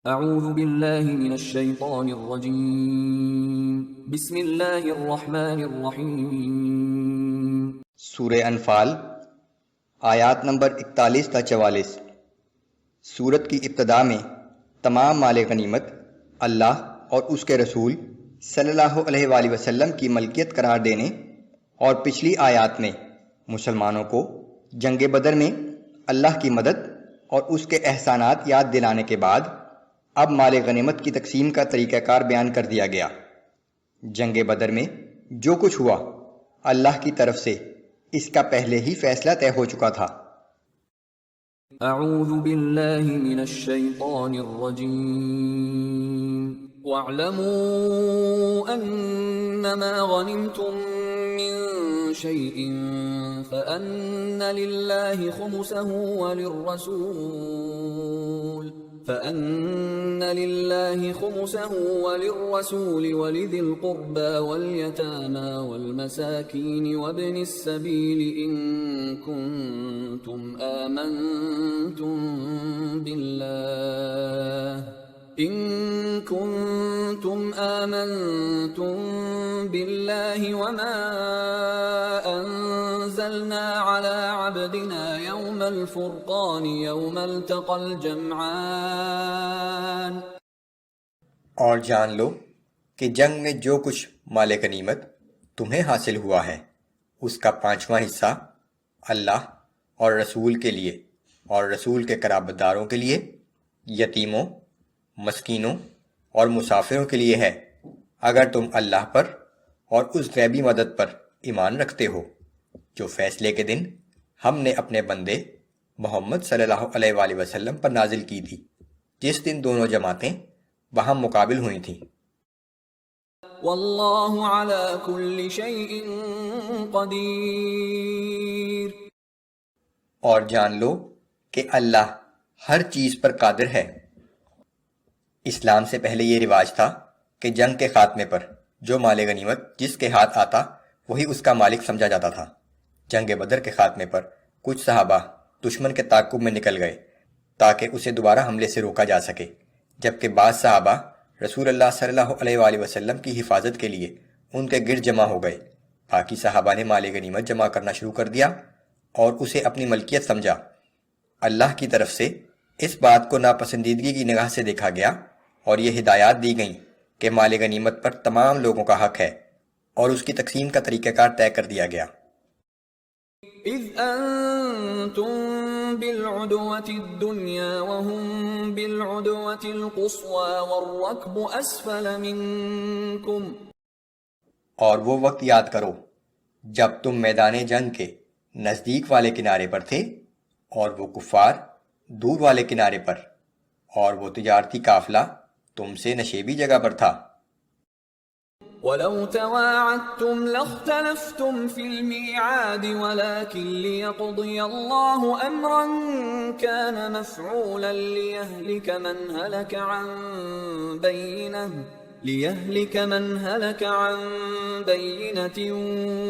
اعوذ باللہ من الشیطان الرجیم بسم اللہ الرحمن الرحیم۔ سورہ انفال آیات نمبر 41 تا 44۔ سورت کی ابتدا میں تمام مال غنیمت اللہ اور اس کے رسول صلی اللہ علیہ وآلہ وسلم کی ملکیت قرار دینے اور پچھلی آیات میں مسلمانوں کو جنگ بدر میں اللہ کی مدد اور اس کے احسانات یاد دلانے کے بعد اب مال غنیمت کی تقسیم کا طریقہ کار بیان کر دیا گیا۔ جنگ بدر میں جو کچھ ہوا اللہ کی طرف سے اس کا پہلے ہی فیصلہ طے ہو چکا تھا۔ اعوذ باللہ من الشیطان الرجیم وَاعْلَمُوا أَنَّمَا غَنِمْتُم مِّن شَيْءٍ فَأَنَّ لِلَّهِ خُمُسَهُ وَلِلرَّسُولِ وَلِذِي الْقُرْبَى وَالْيَتَامَى وَالْمَسَاكِينِ وَابْنِ السَّبِيلِ إِن كُنتُمْ آمنتم بالله وما أنزلنا على عبدنا يوم الفرقان يوم التقى الجمعان۔ اور جان لو کہ جنگ میں جو کچھ مال غنیمت تمہیں حاصل ہوا ہے اس کا 5واں حصہ اللہ اور رسول کے لیے اور رسول کے قرابت داروں کے لیے، یتیموں، مسکینوں اور مسافروں کے لیے ہے، اگر تم اللہ پر اور اس غیبی مدد پر ایمان رکھتے ہو جو فیصلے کے دن ہم نے اپنے بندے محمد صلی اللہ علیہ وآلہ وسلم پر نازل کی تھی، جس دن دونوں جماعتیں وہاں مقابل ہوئی تھیں۔ واللہ علی کل شیء قدیر، اور جان لو کہ اللہ ہر چیز پر قادر ہے۔ اسلام سے پہلے یہ رواج تھا کہ جنگ کے خاتمے پر جو مال غنیمت جس کے ہاتھ آتا وہی اس کا مالک سمجھا جاتا تھا۔ جنگ بدر کے خاتمے پر کچھ صحابہ دشمن کے تعاقب میں نکل گئے تاکہ اسے دوبارہ حملے سے روکا جا سکے، جبکہ بعض صحابہ رسول اللہ صلی اللہ علیہ وآلہ وسلم کی حفاظت کے لیے ان کے گرد جمع ہو گئے۔ باقی صحابہ نے مال غنیمت جمع کرنا شروع کر دیا اور اسے اپنی ملکیت سمجھا۔ اللہ کی طرف سے اس بات کو ناپسندیدگی کی نگاہ سے دیکھا گیا اور یہ ہدایات دی گئیں کہ مال غنیمت پر تمام لوگوں کا حق ہے اور اس کی تقسیم کا طریقہ کار طے کر دیا گیا۔ اذ انتم بالعدوة الدنيا وهم بالعدوة القصوى والركب اسفل منكم، اور وہ وقت یاد کرو جب تم میدان جنگ کے نزدیک والے کنارے پر تھے اور وہ کفار دور والے کنارے پر، اور وہ تجارتی قافلہ تم سے نشیبی جگہ پر تھا۔ وَلَوْ تَوَاعَدْتُمْ لَاخْتَلَفْتُمْ فِي الْمِيعَادِ وَلَكِنْ لِيَقْضِيَ اللَّهُ أَمْرًا كَانَ مَفْعُولًا لِيَهْلِكَ مَنْ هَلَكَ عَنْ بَيِّنَةٍ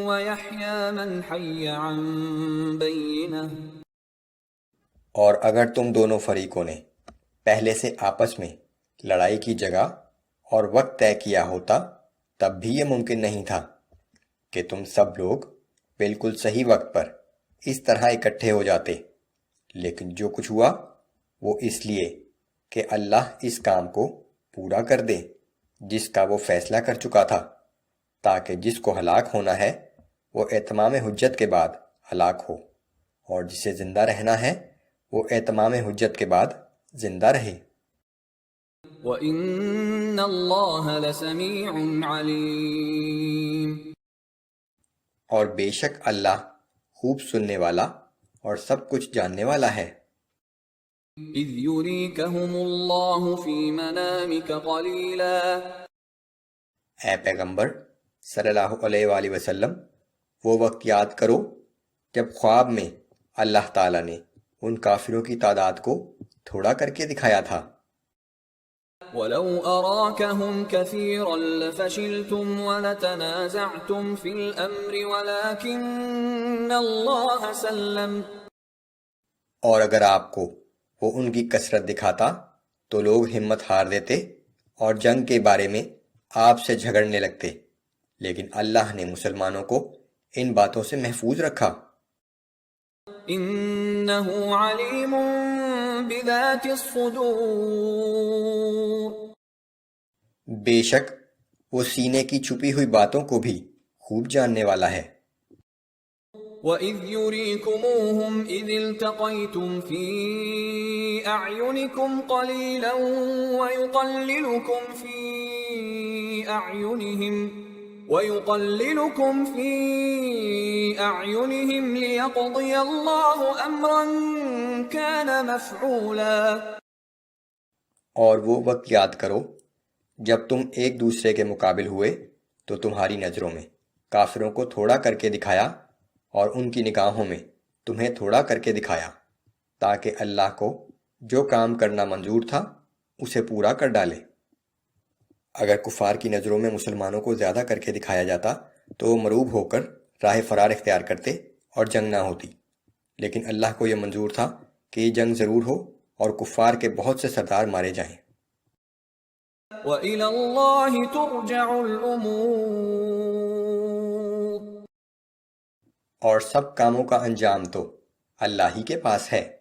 وَيَحْيَى مَنْ حَيَّ عَنْ بَيِّنَةٍ۔ اور اگر تم دونوں فریقوں نے پہلے سے آپس میں لڑائی کی جگہ اور وقت طے کیا ہوتا تب بھی یہ ممکن نہیں تھا کہ تم سب لوگ بالکل صحیح وقت پر اس طرح اکٹھے ہو جاتے، لیکن جو کچھ ہوا وہ اس لیے کہ اللہ اس کام کو پورا کر دے جس کا وہ فیصلہ کر چکا تھا، تاکہ جس کو ہلاک ہونا ہے وہ اتمام حجت کے بعد ہلاک ہو، اور جسے زندہ رہنا ہے وہ اتمام حجت کے بعد زندہ رہے۔ وَإِنَّ اللَّهَ لَسَمِيعٌ عَلِيمٌ، اور بے شک اللہ خوب سننے والا اور سب کچھ جاننے والا ہے۔ اِذْ يُرِيكَهُمُ اللَّهُ فِي مَنَامِكَ قَلِيلًا، اے پیغمبر صلی اللہ علیہ وآلہ وسلم، وہ وقت یاد کرو جب خواب میں اللہ تعالیٰ نے ان کافروں کی تعداد کو تھوڑا کر کے دکھایا تھا۔ وَلَوْ أَرَاكَهُمْ كَثِيرًا لَفَشِلْتُمْ وَلَتَنَازَعْتُمْ فِي الْأَمْرِ وَلَكِنَّ اللَّهَ سَلَّمَ، اور اگر آپ کو وہ ان کی کثرت دکھاتا تو لوگ ہمت ہار دیتے اور جنگ کے بارے میں آپ سے جھگڑنے لگتے، لیکن اللہ نے مسلمانوں کو ان باتوں سے محفوظ رکھا۔ انه علیم بذات الصدور، بے شک وہ سینے کی چھپی ہوئی باتوں کو بھی خوب جاننے والا ہے۔ وَإِذْ يُرِيكُمُوهُمْ إِذِ الْتَقَيْتُمْ فِي أَعْيُنِكُمْ قَلِيلًا وَيُقَلِّلُكُمْ فِي أَعْيُنِهِمْ لِيَقْضِيَ اللَّهُ أَمْرًا كَانَ مَفْعُولًا۔ اور وہ وقت یاد کرو جب تم ایک دوسرے کے مقابل ہوئے تو تمہاری نظروں میں کافروں کو تھوڑا کر کے دکھایا اور ان کی نگاہوں میں تمہیں تھوڑا کر کے دکھایا، تاکہ اللہ کو جو کام کرنا منظور تھا اسے پورا کر ڈالے۔ اگر کفار کی نظروں میں مسلمانوں کو زیادہ کر کے دکھایا جاتا تو وہ مروب ہو کر راہ فرار اختیار کرتے اور جنگ نہ ہوتی، لیکن اللہ کو یہ منظور تھا کہ یہ جنگ ضرور ہو اور کفار کے بہت سے سردار مارے جائیں۔ وَإِلَى اللَّهِ تُرْجَعُ الْأُمُورُ، اور سب کاموں کا انجام تو اللہ ہی کے پاس ہے۔